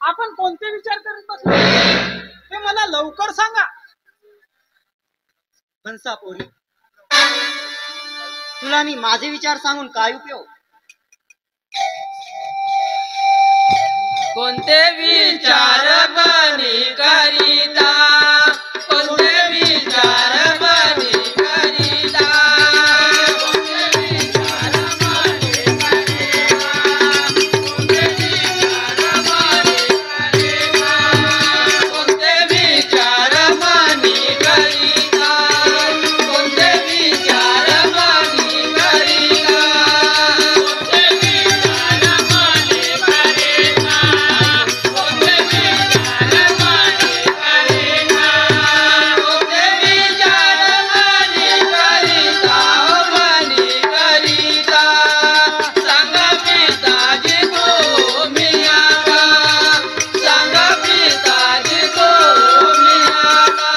आपण कोणते विचार करत बसलो ते मला लवकर सांगा. हंसा पोरी, तुला मी माझे विचार सांगून काय उपयोग? कोणते विचार मनी करीता, कोणते विचार मनी करीता, कोणते विचार मनी करीता, कोणते विचार मनी करीता, कोणते विचार मनी करीता, कोणते विचार मनी करीता, कोणते विचार मनी करीता, कोणते विचार मनी करीता, कोणते विचार मनी करीता, मनी करीता, सांगा पिताजी तुम्ही आता, सांगा पिताजी तुम्ही आता,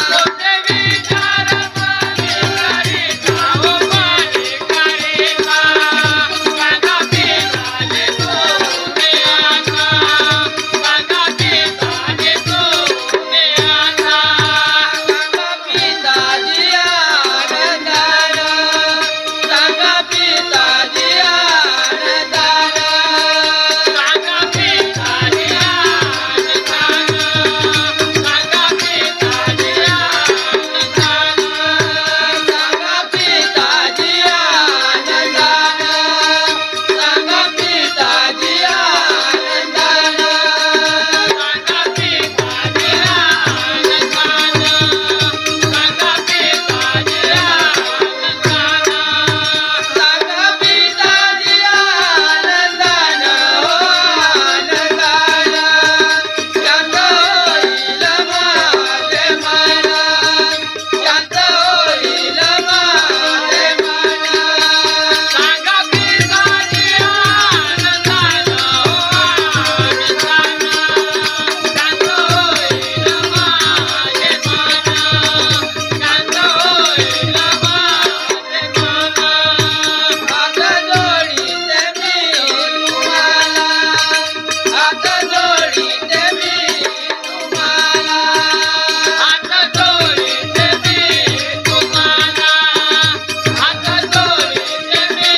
कोणते विचार मनी करीता, मनी करीता, सांगा पिताजी तुम्ही आता, सांगा पिताजी तुम्ही आता, सांगा पिताजी आनंदान, सांगा पिताजी आनंदान, सांगा पिताजी आनंदान, सांगा पिताजी आनंदान, सांगा पिताजी आनंदान, सांगा पिताजी आनंदान, सांगा पिताजी आनंदान, सांगा पिताजी आनंदान, सांगा पिताजी आनंदान, हो आनंदान, शांत होईल माझे मन, शांत होईल माझे मन, सांगा पिताजी आनंदान, हो आनंदान, शांत होईल माझे मन, शांत होईल माझे मन, हात जोडीते मी तुम्हाला, हात जोडीते मी तुम्हाला, हात जोडीते मी तुम्हाला, हात जोडीते मी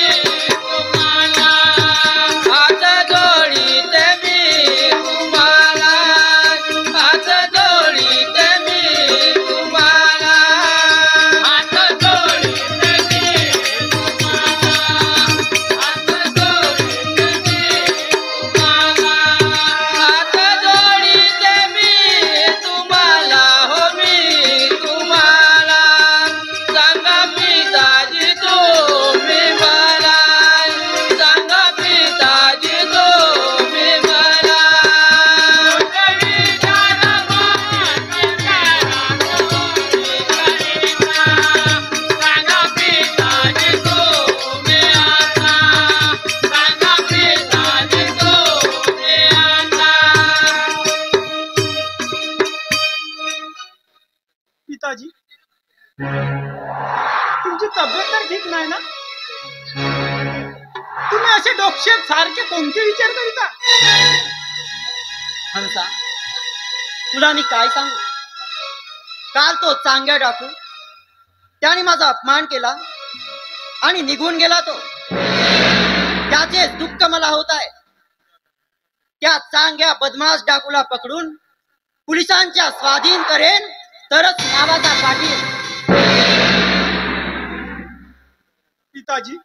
तुम्हाला, हात जोडीते मी तुम्हाला, हात जोडीते मी तुम्हाला, हात जोडीते मी तुम्हाला, हात जोडीते मी तुम्हाला, हात जोडीते मी तुम्हाला, हो मी तुम्हाला, सांगा पिताजी तुम्ही मला, सांगा पिताजी तुम्ही मला, कोणते विचार मनी करीता, सांगा पिताजी तुम्ही आता, सांगा पिताजी तुम्ही आता. पिताजी, तुमची तब्येत तर ठीक नाही ना? तुम्ही असे डोक्षेत सारखे कोणते विचार करीता? हंसा, तुला मी काय सांगू? काल तो चांग्या डाकू त्याने माझा अपमान केला आणि निघून गेला तो. त्याचे दुःख मला होत आहे. त्या चांग्या बदमाश डाकूला पकडून पोलिसांच्या स्वाधीन करेन तरच नावाचा काढीन. पिताजी,